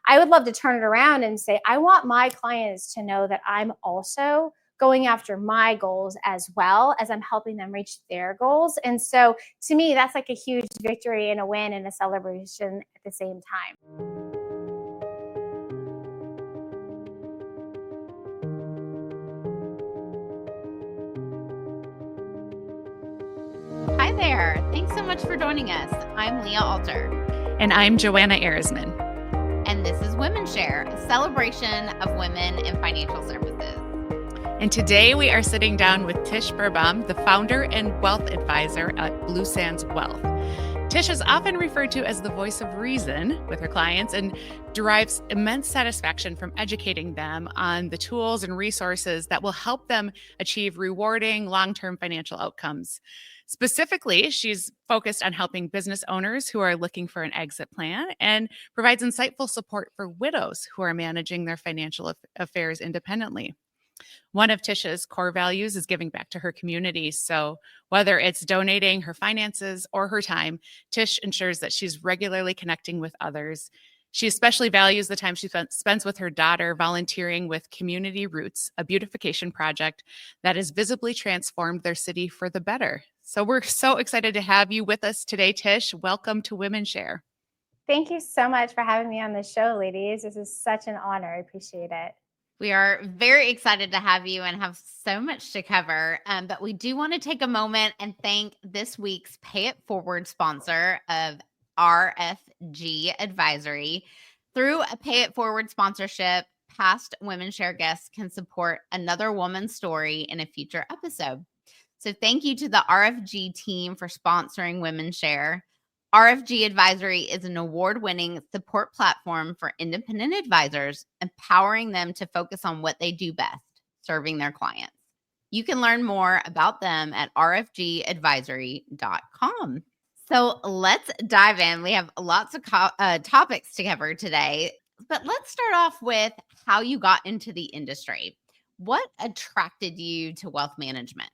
I would love to turn it around and say, I want my clients to know that I'm also going after my goals as well as I'm helping them reach their goals. And so to me, that's like a huge victory and a win and a celebration at the same time. Hi there. Thanks so much for joining us. I'm Leah Alter. And I'm Joanna Erisman. And this is WomenShare, a celebration of women in financial services. And today we are sitting down with Tish Berbaum, the founder and wealth advisor at Blue Sands Wealth. Tish is often referred to as the voice of reason with her clients and derives immense satisfaction from educating them on the tools and resources that will help them achieve rewarding long-term financial outcomes. Specifically, she's focused on helping business owners who are looking for an exit plan and provides insightful support for widows who are managing their financial affairs independently. One of Tish's core values is giving back to her community. So whether it's donating her finances or her time, Tish ensures that she's regularly connecting with others. She especially values the time she spends with her daughter volunteering with Community Roots, a beautification project that has visibly transformed their city for the better. So we're so excited to have you with us today, Tish. Welcome to WomenShare. Thank you so much for having me on the show, ladies. This is such an honor. I appreciate it. We are very excited to have you and have so much to cover. But we do want to take a moment and thank this week's Pay It Forward sponsor of RFG Advisory. Through a Pay It Forward sponsorship, past WomenShare guests can support another woman's story in a future episode. So thank you to the RFG team for sponsoring WomenShare. RFG Advisory is an award-winning support platform for independent advisors, empowering them to focus on what they do best, serving their clients. You can learn more about them at rfgadvisory.com. So let's dive in. We have lots of topics to cover today, but let's start off with how you got into the industry. What attracted you to wealth management?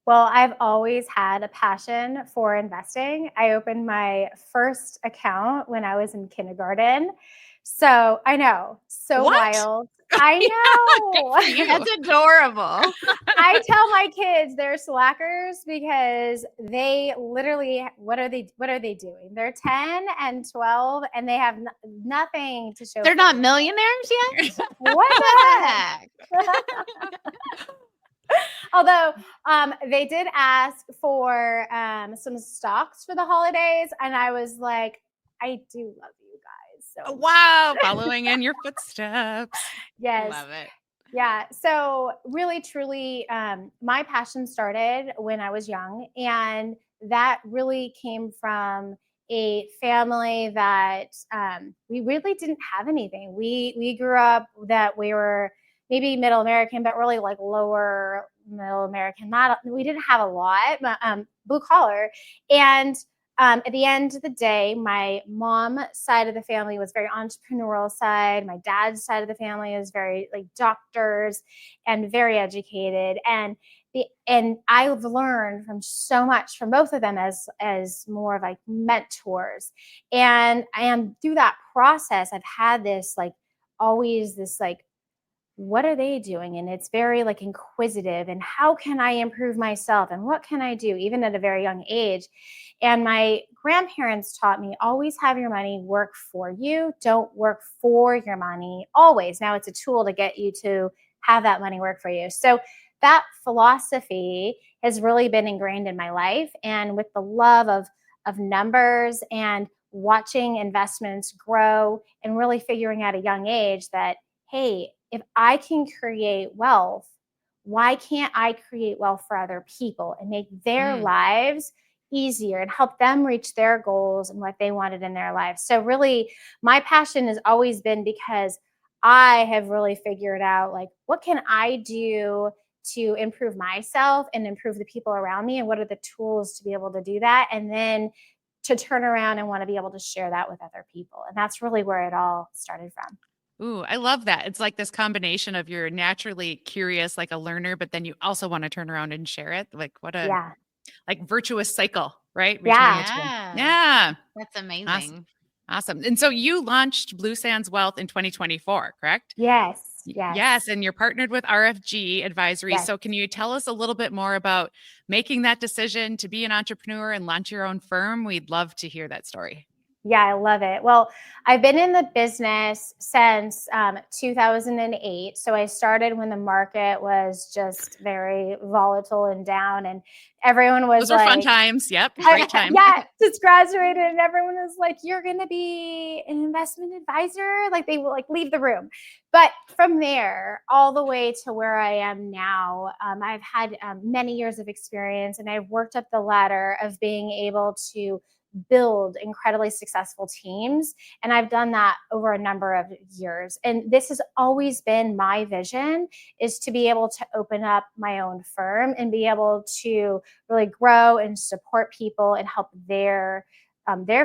Well, I've always had a passion for investing. I opened my first account when I was in kindergarten. So I know, so wild. I know. That's adorable. I tell my kids they're slackers because they literally, what are they doing? They're 10 and 12 and they have nothing to show. They're not millionaires yet? What the heck? Although they did ask for some stocks for the holidays, and I was like, I do love you guys. So wow, following in your footsteps. Yes. Love it. Yeah. So really, truly, my passion started when I was young, and that really came from a family that we really didn't have anything. We grew up that we were maybe middle American, but really like lower middle American. We didn't have a lot, but blue collar. And at the end of the day, my mom's side of the family was very entrepreneurial side. My dad's side of the family is very like doctors and very educated. And I've learned from so much from both of them as more of like mentors. And through that process, I've had this like always this like, what are they doing? And it's very like inquisitive, and how can I improve myself and what can I do even at a very young age? And my grandparents taught me, always have your money work for you. Don't work for your money always. Now it's a tool to get you to have that money work for you. So that philosophy has really been ingrained in my life. And with the love of numbers and watching investments grow and really figuring at a young age that, hey, if I can create wealth, why can't I create wealth for other people and make their lives easier and help them reach their goals and what they wanted in their lives? So really, my passion has always been because I have really figured out like, what can I do to improve myself and improve the people around me? And what are the tools to be able to do that? And then to turn around and want to be able to share that with other people. And that's really where it all started from. Ooh, I love that. It's like this combination of you're naturally curious, like a learner, but then you also want to turn around and share it. Like what a like virtuous cycle, right? Yeah. Yeah. That's amazing. Awesome. And so you launched Blue Sands Wealth in 2024, correct? Yes, Yes. yes, And you're partnered with RFG Advisory. yes. So can you tell us a little bit more about making that decision to be an entrepreneur and launch your own firm? We'd love to hear that story. Yeah, I love it. Well, I've been in the business since 2008. So I started when the market was just very volatile and down, and everyone was Those were fun like, times. Yep. Great time. yeah, just graduated, and everyone was like, "You're going to be an investment advisor." Like they will like leave the room. But from there, all the way to where I am now, I've had many years of experience, and I've worked up the ladder of being able to build incredibly successful teams. And I've done that over a number of years. And this has always been my vision, is to be able to open up my own firm and be able to really grow and support people and help their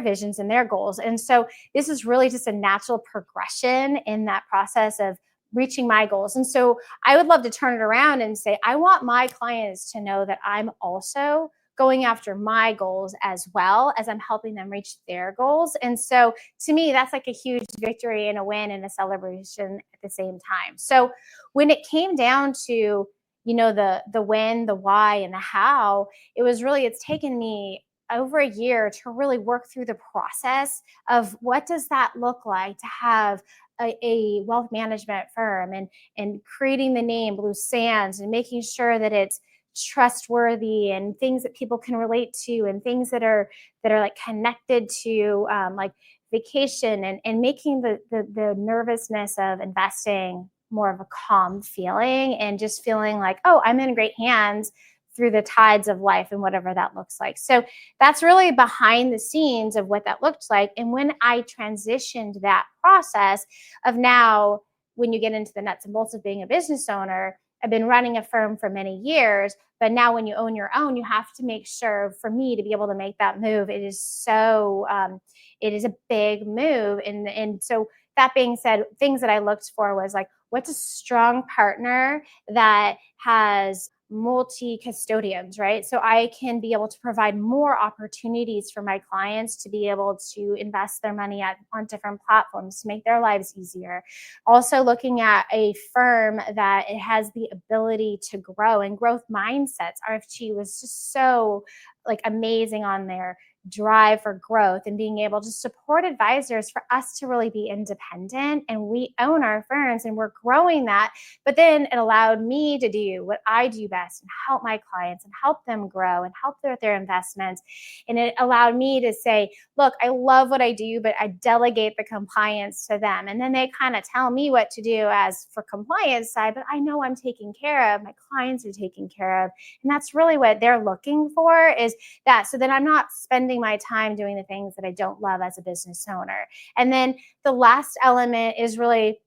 visions and their goals. And so this is really just a natural progression in that process of reaching my goals. And so I would love to turn it around and say, I want my clients to know that I'm also going after my goals as well as I'm helping them reach their goals. And so to me, that's like a huge victory and a win and a celebration at the same time. So when it came down to, the when, the why, and the how, it's taken me over a year to really work through the process of what does that look like to have a wealth management firm, and creating the name Blue Sands and making sure that it's trustworthy and things that people can relate to, and things that are like connected to like vacation, and making the nervousness of investing more of a calm feeling, and just feeling like, oh, I'm in great hands through the tides of life and whatever that looks like. So that's really behind the scenes of what that looked like. And when I transitioned that process of now, when you get into the nuts and bolts of being a business owner, I've been running a firm for many years, but now when you own your own, you have to make sure, for me to be able to make that move, it is a big move. And so that being said, things that I looked for was like, what's a strong partner that has multi custodians, right? So I can be able to provide more opportunities for my clients to be able to invest their money on different platforms to make their lives easier. Also looking at a firm that it has the ability to grow and growth mindsets. RFG was just so like amazing on their drive for growth and being able to support advisors for us to really be independent, and we own our firms and we're growing that. But then it allowed me to do what I do best and help my clients and help them grow and help with their investments. And it allowed me to say, look, I love what I do, but I delegate the compliance to them. And then they kind of tell me what to do as for compliance side, but I know I'm taken care of, my clients are taken care of. And that's really what they're looking for, is that. So then I'm not spending my time doing the things that I don't love as a business owner. And then the last element is really,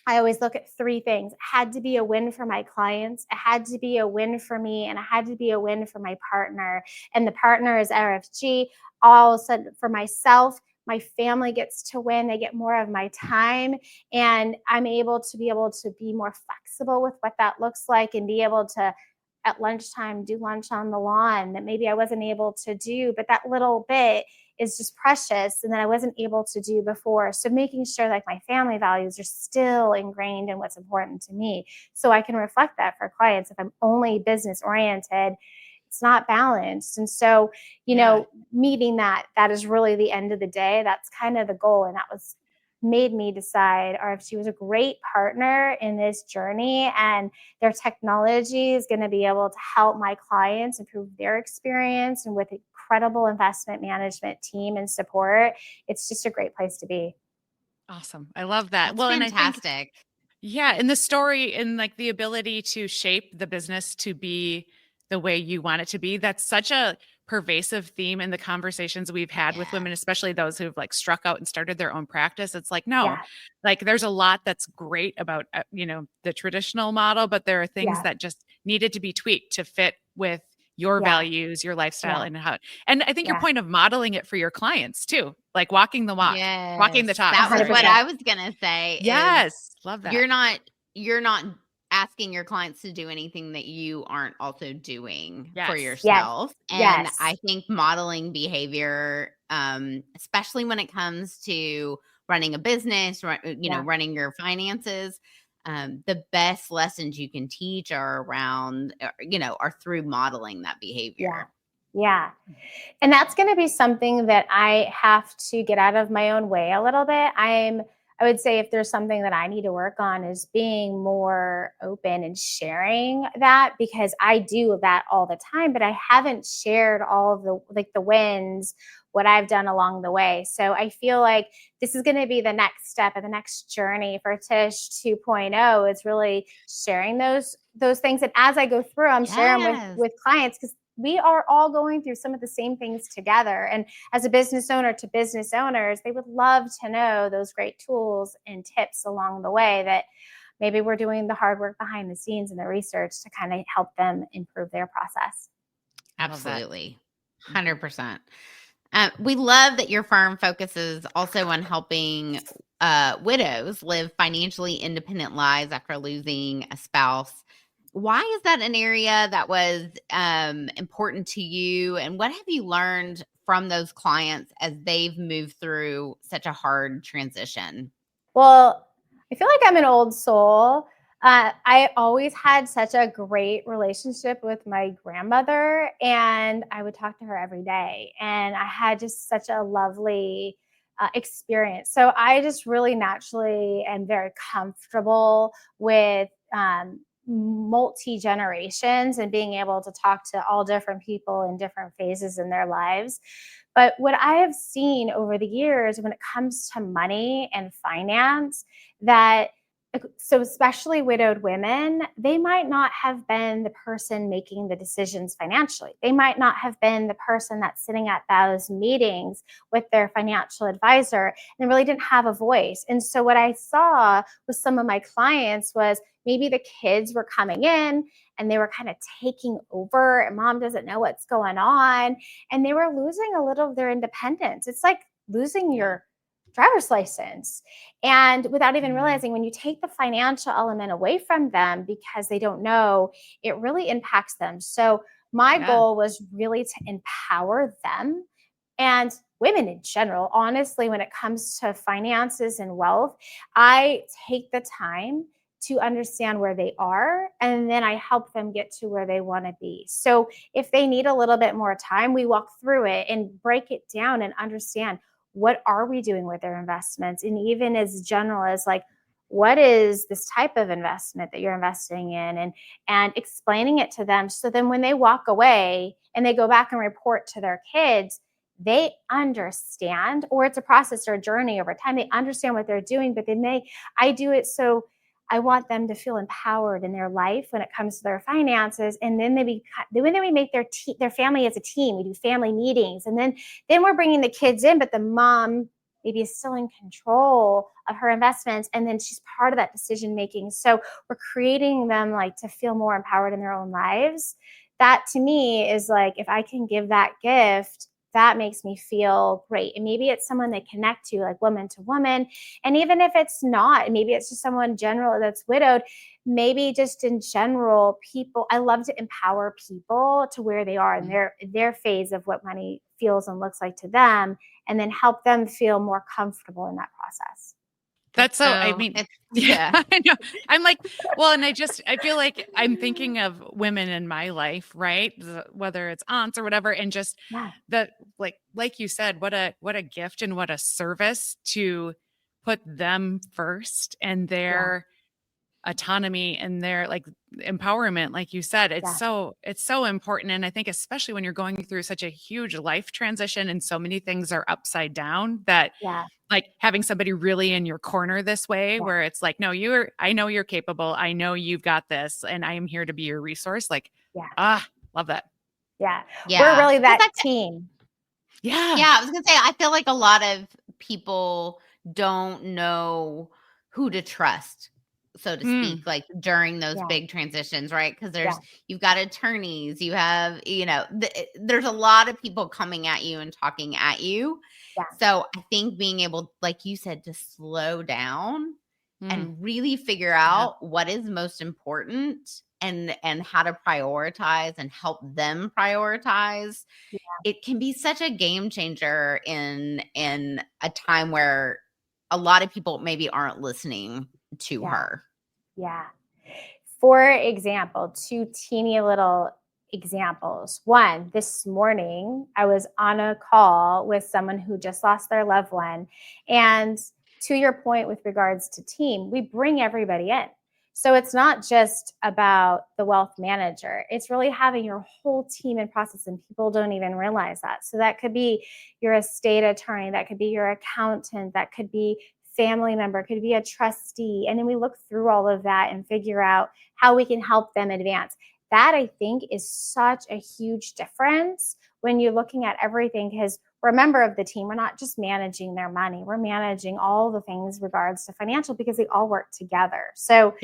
I always look at three things. It had to be a win for my clients, it had to be a win for me, and it had to be a win for my partner. And the partner is RFG. All of a sudden, for myself, my family gets to win. They get more of my time, and I'm able to be more flexible with what that looks like, and be able to at lunchtime do lunch on the lawn that maybe I wasn't able to do, but that little bit is just precious and that I wasn't able to do before. So making sure like my family values are still ingrained in what's important to me, so I can reflect that for clients. If I'm only business oriented, it's not balanced. And so, meeting that is really the end of the day. That's kind of the goal. And that was made me decide RFG was a great partner in this journey, and their technology is going to be able to help my clients improve their experience, and with incredible investment management team and support, it's just a great place to be. Awesome. I love that. That's Well, and I think, fantastic. yeah, and the story and like the ability to shape the business to be the way you want it to be, that's such a pervasive theme in the conversations we've had with Yeah. women, especially those who've like struck out and started their own practice. It's like, no, Yeah. like there's a lot that's great about, the traditional model, but there are things Yeah. that just needed to be tweaked to fit with your Yeah. values, your lifestyle, Yeah. and I think your Yeah. point of modeling it for your clients too, like walking the walk, walking Yes. the talk. That was what 100%. I was going to say is Yes. Love that. you're not asking your clients to do anything that you aren't also doing for Yes. yourself. And Yes. I think modeling behavior, especially when it comes to running a business, running your finances, the best lessons you can teach are around, are through modeling that behavior. Yeah. And that's going to be something that I have to get out of my own way a little bit. I would say if there's something that I need to work on is being more open and sharing that, because I do that all the time, but I haven't shared all of the wins, what I've done along the way. So I feel like this is going to be the next step of the next journey for Tish 2.0. It's really sharing those things. And as I go through, I'm sharing with clients, because we are all going through some of the same things together. And as a business owner to business owners, they would love to know those great tools and tips along the way that maybe we're doing the hard work behind the scenes and the research to kind of help them improve their process. Absolutely. 100%. We love that your firm focuses also on helping widows live financially independent lives after losing a spouse. Why is that an area that was important to you? And what have you learned from those clients as they've moved through such a hard transition? Well, I feel like I'm an old soul. I always had such a great relationship with my grandmother, and I would talk to her every day. And I had just such a lovely experience. So I just really naturally am very comfortable with multi generations and being able to talk to all different people in different phases in their lives. But what I have seen over the years when it comes to money and finance, that so especially widowed women, they might not have been the person making the decisions financially. They might not have been the person that's sitting at those meetings with their financial advisor and really didn't have a voice. And so what I saw with some of my clients was maybe the kids were coming in and they were kind of taking over, and mom doesn't know what's going on, and they were losing a little of their independence. It's like losing your driver's license. And without even realizing, when you take the financial element away from them because they don't know, it really impacts them. So my goal was really to empower them and women in general. Honestly, when it comes to finances and wealth, I take the time to understand where they are, and then I help them get to where they want to be. So if they need a little bit more time, we walk through it and break it down and understand, what are we doing with their investments? And even as general as like, what is this type of investment that you're investing in, and explaining it to them. So then when they walk away and they go back and report to their kids, they understand, or it's a process or a journey over time. They understand what they're doing, but then I do it so I want them to feel empowered in their life when it comes to their finances. And then we make their family as a team. We do family meetings, and then we're bringing the kids in, but the mom maybe is still in control of her investments, and then she's part of that decision making. So we're creating them like to feel more empowered in their own lives. That to me is like, if I can give that gift, that makes me feel great. And maybe it's someone they connect to, like woman to woman. And even if it's not, maybe it's just someone general that's widowed, maybe just in general, people, I love to empower people to where they are in their phase of what money feels and looks like to them, and then help them feel more comfortable in that process. That's so, I mean, I know. I'm like, well, and I feel like I'm thinking of women in my life, right? Whether it's aunts or whatever. And just the, like you said, what a gift and what a service to put them first and their autonomy and their like empowerment. Like you said, it's so important. And I think especially when you're going through such a huge life transition and so many things are upside down, that like having somebody really in your corner this way, where it's like, no, I know you're capable. I know you've got this, and I am here to be your resource. Like, love that. Yeah. We're really that team. Yeah. I was going to say, I feel like a lot of people don't know who to trust, so to speak, like during those big transitions, right? Because you've got attorneys, you have, there's a lot of people coming at you and talking at you. So I think being able, like you said, to slow down and really figure out what is most important and how to prioritize and help them prioritize. Yeah. It can be such a game changer in a time where a lot of people maybe aren't listening to her. Yeah. For example, two teeny little examples. One, this morning, I was on a call with someone who just lost their loved one. And to your point with regards to team, we bring everybody in. So it's not just about the wealth manager. It's really having your whole team in process, and people don't even realize that. So that could be your estate attorney, that could be your accountant, that could be family member, could be a trustee. And then we look through all of that and figure out how we can help them advance. That, I think, is such a huge difference when you're looking at everything, because we're a member of the team. We're not just managing their money. We're managing all the things regards to financial, because they all work together. So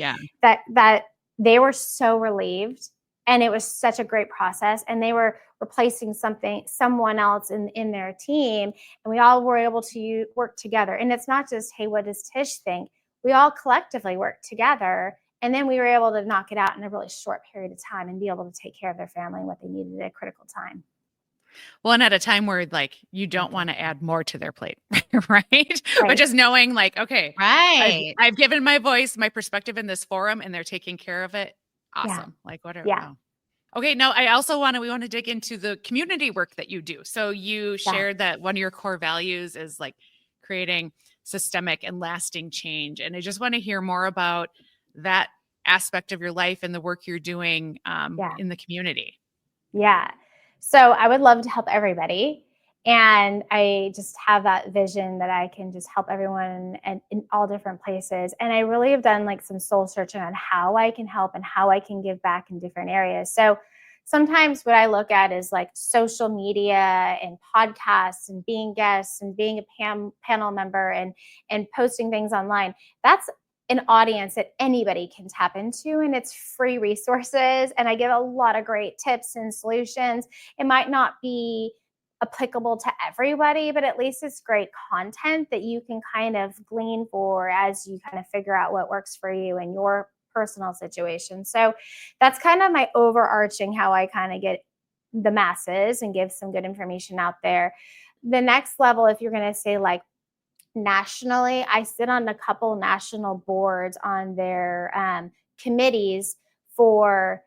that they were so relieved, and it was such a great process, and they were replacing someone else in their team, and we all were able to work together. And it's not just, hey, what does Tish think? We all collectively work together, and then we were able to knock it out in a really short period of time and be able to take care of their family and what they needed at a critical time. Well, and at a time where like you don't want to add more to their plate, right? But just knowing like, okay, I've given my voice, my perspective in this forum, and they're taking care of it. Awesome. Like whatever. Yeah. Wow. Okay. Now we want to dig into the community work that you do. So you shared that one of your core values is like creating systemic and lasting change. And I just want to hear more about that aspect of your life and the work you're doing in the community. Yeah. So I would love to help everybody. And I just have that vision that I can just help everyone in all different places. And I really have done like some soul searching on how I can help and how I can give back in different areas. So sometimes what I look at is like social media and podcasts and being guests and being a panel member and posting things online. That's an audience that anybody can tap into, and it's free resources. And I give a lot of great tips and solutions. It might not be applicable to everybody, but at least it's great content that you can kind of glean for as you kind of figure out what works for you in your personal situation. So that's kind of my overarching how I kind of get the masses and give some good information out there. The next level, if you're going to say like nationally, I sit on a couple national boards on their committees for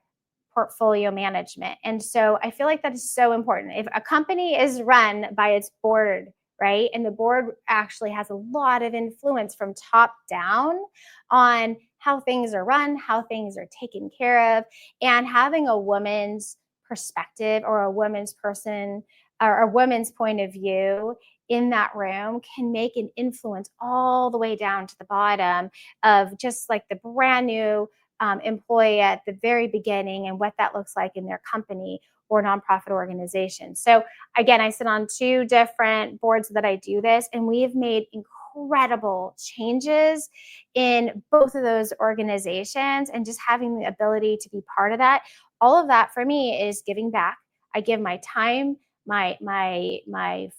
portfolio management. And so I feel like that is so important. If a company is run by its board, right, and the board actually has a lot of influence from top down on how things are run, how things are taken care of, and having a woman's perspective or a woman's person or a woman's point of view in that room can make an influence all the way down to the bottom of just like the brand new employee at the very beginning and what that looks like in their company or nonprofit organization. So again, I sit on two different boards that I do this, and we have made incredible changes in both of those organizations, and just having the ability to be part of that. All of that for me is giving back. I give my time, my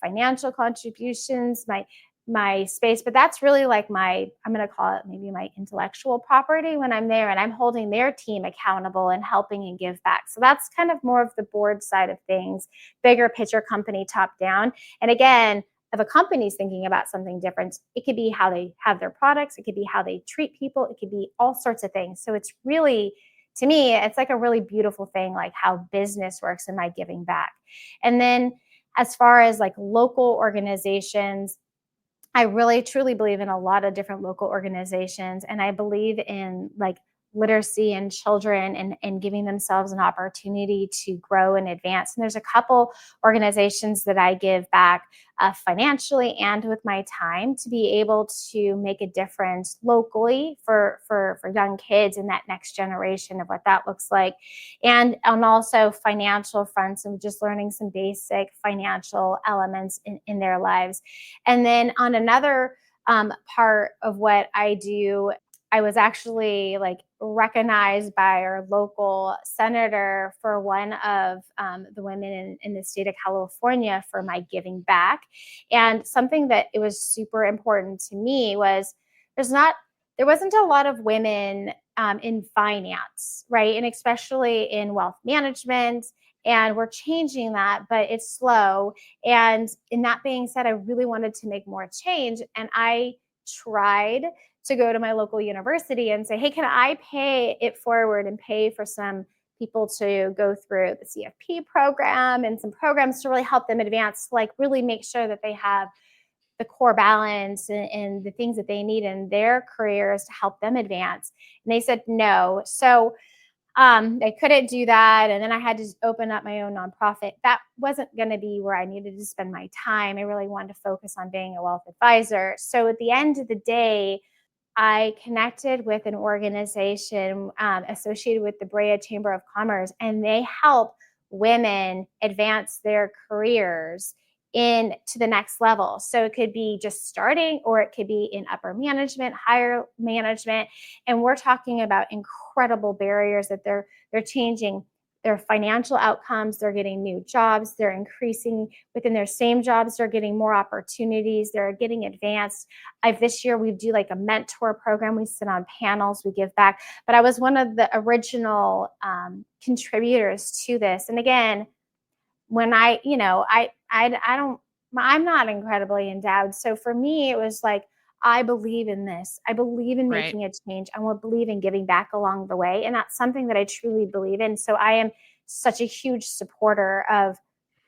financial contributions, my space, but that's really like I'm going to call it maybe my intellectual property when I'm there and I'm holding their team accountable and helping and give back. So that's kind of more of the board side of things, bigger picture, company top down. And again, if a company's thinking about something different, it could be how they have their products. It could be how they treat people. It could be all sorts of things. So it's really, to me, it's like a really beautiful thing, like how business works and my giving back. And then as far as like local organizations, I really truly believe in a lot of different local organizations, and I believe in like literacy and children and giving themselves an opportunity to grow and advance. And there's a couple organizations that I give back financially and with my time to be able to make a difference locally for young kids in that next generation of what that looks like. And on also financial fronts and just learning some basic financial elements in their lives. And then on another part of what I do, I was actually like recognized by our local senator for one of the women in the state of California for my giving back. And something that it was super important to me was there wasn't a lot of women in finance, right? And especially in wealth management. And we're changing that, but it's slow. And in that being said, I really wanted to make more change. And I tried to go to my local university and say, hey, can I pay it forward and pay for some people to go through the CFP program and some programs to really help them advance, like really make sure that they have the core balance and the things that they need in their careers to help them advance. And they said no. So I couldn't do that. And then I had to open up my own nonprofit. That wasn't going to be where I needed to spend my time. I really wanted to focus on being a wealth advisor. So at the end of the day, I connected with an organization associated with the Brea Chamber of Commerce, and they help women advance their careers into the next level. So it could be just starting, or it could be in upper management, higher management. And we're talking about incredible barriers that they're changing their financial outcomes. They're getting new jobs. They're increasing within their same jobs. They're getting more opportunities. They're getting advanced. This year we do like a mentor program. We sit on panels, we give back. But I was one of the original contributors to this. And again, when I'm not incredibly endowed. So for me, it was like, I believe in this. I believe in making a change. I will believe in giving back along the way. And that's something that I truly believe in. So I am such a huge supporter of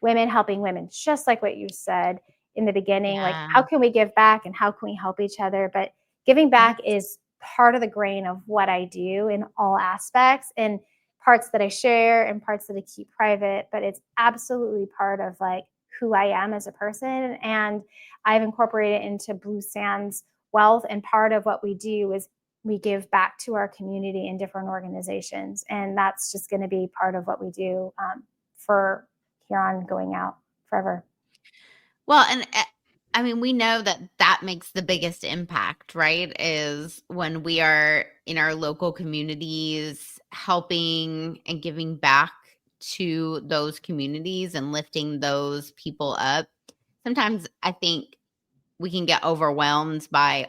women helping women, just like what you said in the beginning. Like, how can we give back and how can we help each other? But giving back is part of the grain of what I do in all aspects, and parts that I share and parts that I keep private. But it's absolutely part of like who I am as a person. And I've incorporated it into Blue Sands Wealth. And part of what we do is we give back to our community in different organizations. And that's just going to be part of what we do for here on going out forever. Well, and I mean, we know that makes the biggest impact, right? Is when we are in our local communities helping and giving back to those communities and lifting those people up. Sometimes I think we can get overwhelmed by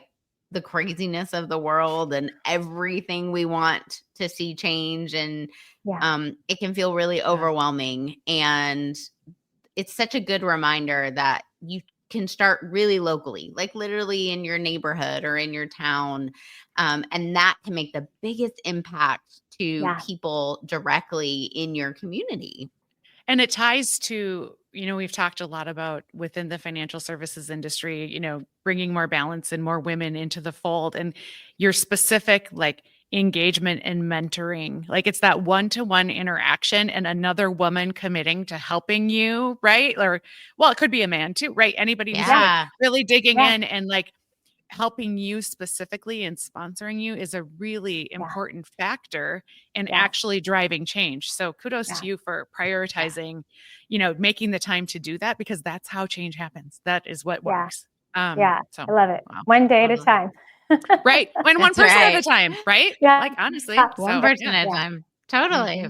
the craziness of the world and everything we want to see change. And it can feel really overwhelming. And it's such a good reminder that you can start really locally, like literally in your neighborhood or in your town. And that can make the biggest impact to people directly in your community. And it ties to, we've talked a lot about within the financial services industry, bringing more balance and more women into the fold, and your specific like engagement and mentoring. Like it's that one-to-one interaction and another woman committing to helping you, right? Or, well, it could be a man too, right? Anybody who's like really digging in and like helping you specifically and sponsoring you is a really important factor in actually driving change. So kudos to you for prioritizing, making the time to do that, because that's how change happens. That is what works. So, I love it. One day at a time. Right. When one person at a time, right? Like honestly. One person at a time. Totally.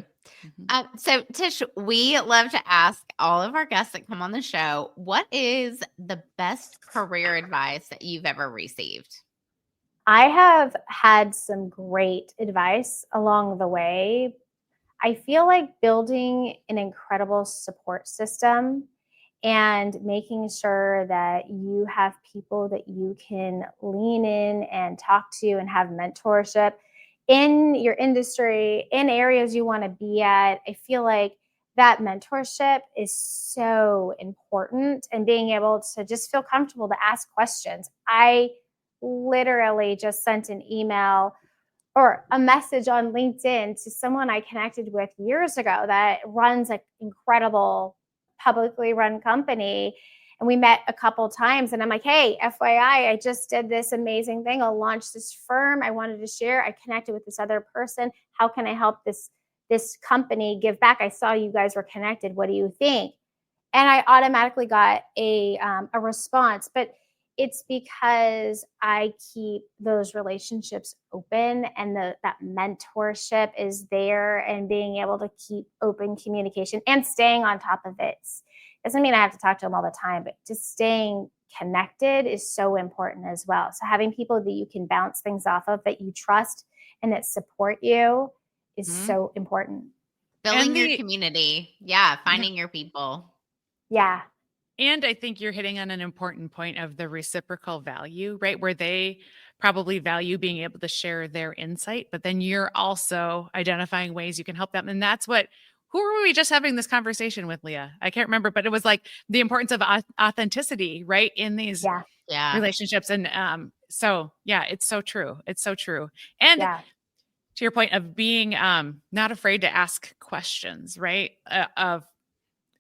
So Tish, we love to ask all of our guests that come on the show, what is the best career advice that you've ever received? I have had some great advice along the way. I feel like building an incredible support system and making sure that you have people that you can lean in and talk to and have mentorship in your industry, in areas you want to be at. I feel like that mentorship is so important, and being able to just feel comfortable to ask questions. I literally just sent an email or a message on LinkedIn to someone I connected with years ago that runs an incredible publicly run company. And we met a couple times, and I'm like, hey, FYI, I just did this amazing thing. I'll launch this firm. I wanted to share. I connected with this other person. How can I help this company give back? I saw you guys were connected. What do you think? And I automatically got a response. But it's because I keep those relationships open, and that mentorship is there, and being able to keep open communication and staying on top of it. Doesn't mean I have to talk to them all the time, but just staying connected is so important as well. So having people that you can bounce things off of, that you trust and that support you is so important. Building your community. Yeah. Finding your people. Yeah. And I think you're hitting on an important point of the reciprocal value, right? Where they probably value being able to share their insight, but then you're also identifying ways you can help them. And that's who were we just having this conversation with, Leah? I can't remember, but it was like the importance of authenticity, right? In these relationships. And so, yeah, it's so true. It's so true. And to your point of being not afraid to ask questions, right?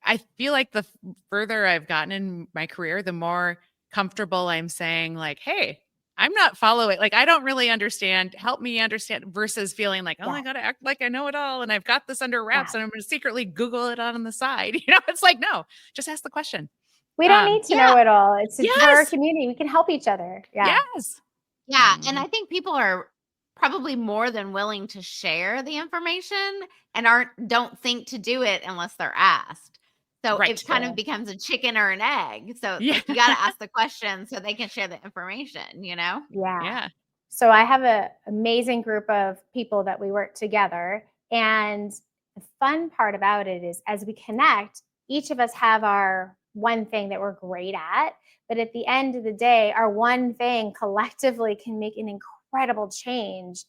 I feel like the further I've gotten in my career, the more comfortable I'm saying like, hey, I'm not following. Like, I don't really understand. Help me understand, versus feeling like, I got to act like I know it all. And I've got this under wraps and I'm going to secretly Google it on the side. It's like, no, just ask the question. We don't need to know it all. It's for our community. We can help each other. Yeah. Yes. Yeah. And I think people are probably more than willing to share the information and don't think to do it unless they're asked. So it kind of becomes a chicken or an egg. So you got to ask the question so they can share the information, Yeah. So I have an amazing group of people that we work together. And the fun part about it is, as we connect, each of us have our one thing that we're great at. But at the end of the day, our one thing collectively can make an incredible change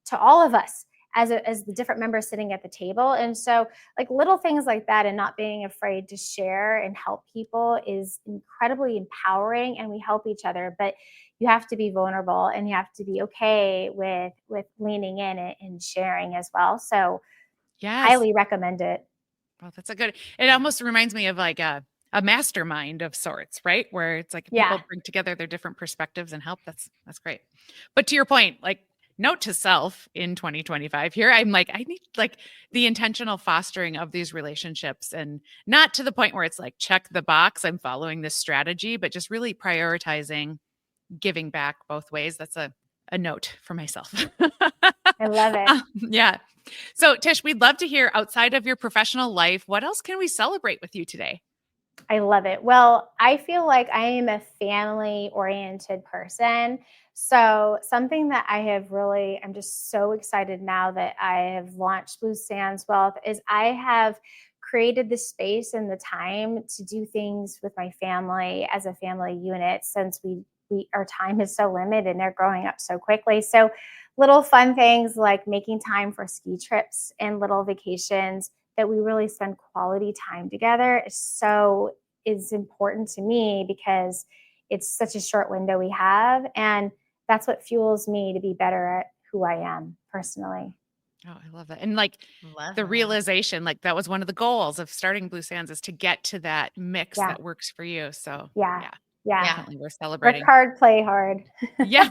to all of us as the different members sitting at the table. And so like little things like that, and not being afraid to share and help people is incredibly empowering, and we help each other. But you have to be vulnerable and you have to be okay with leaning in and sharing as well. So highly recommend it. Well, that's it almost reminds me of like a mastermind of sorts, right? Where it's like people bring together their different perspectives and help. That's great. But to your point, like, note to self in 2025 here, I'm like, I need like the intentional fostering of these relationships, and not to the point where it's like, check the box, I'm following this strategy, but just really prioritizing giving back both ways. That's a note for myself. I love it. Yeah. So Tish, we'd love to hear, outside of your professional life, what else can we celebrate with you today? I love it. Well, I feel like I am a family-oriented person. So something that I'm just so excited now that I have launched Blue Sands Wealth, is I have created the space and the time to do things with my family as a family unit, since our time is so limited and they're growing up so quickly. So little fun things like making time for ski trips and little vacations that we really spend quality time together is important to me, because it's such a short window we have. And that's what fuels me to be better at who I am personally. Oh, I love that. And like the realization, like that was one of the goals of starting Blue Sands, is to get to that mix that works for you. So yeah. Definitely we're celebrating. Work hard, play hard. Yeah.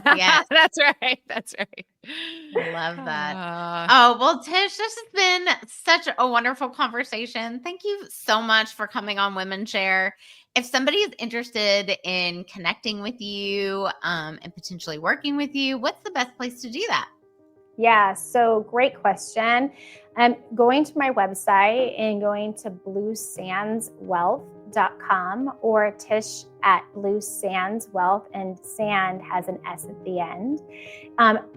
That's right. I love that. Oh, well, Tish, this has been such a wonderful conversation. Thank you so much for coming on WomenShare. If somebody is interested in connecting with you and potentially working with you, what's the best place to do that? Yeah, so great question. Going to my website and going to bluesandswealth.com, or Tish at Blue Sands Wealth, and sand has an S at the end.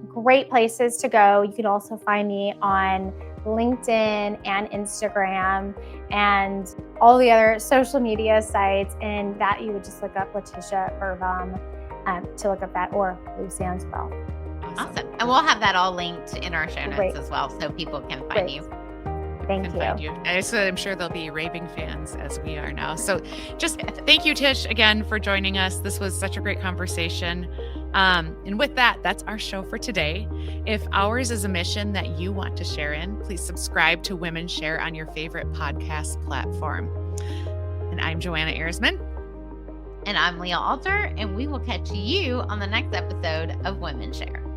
Great places to go. You can also find me on LinkedIn and Instagram and all the other social media sites, and that you would just look up Tish Berbaum to look up that, or Blue Sands Wealth. Awesome. And we'll have that all linked in our show notes as well, so people can find you. Thank you. I'm sure they'll be raving fans as we are now. So just thank you, Tish, again for joining us. This was such a great conversation. And with that, that's our show for today. If ours is a mission that you want to share in, please subscribe to WomenShare on your favorite podcast platform. And I'm Joanna Erisman. And I'm Leah Alter, and we will catch you on the next episode of WomenShare.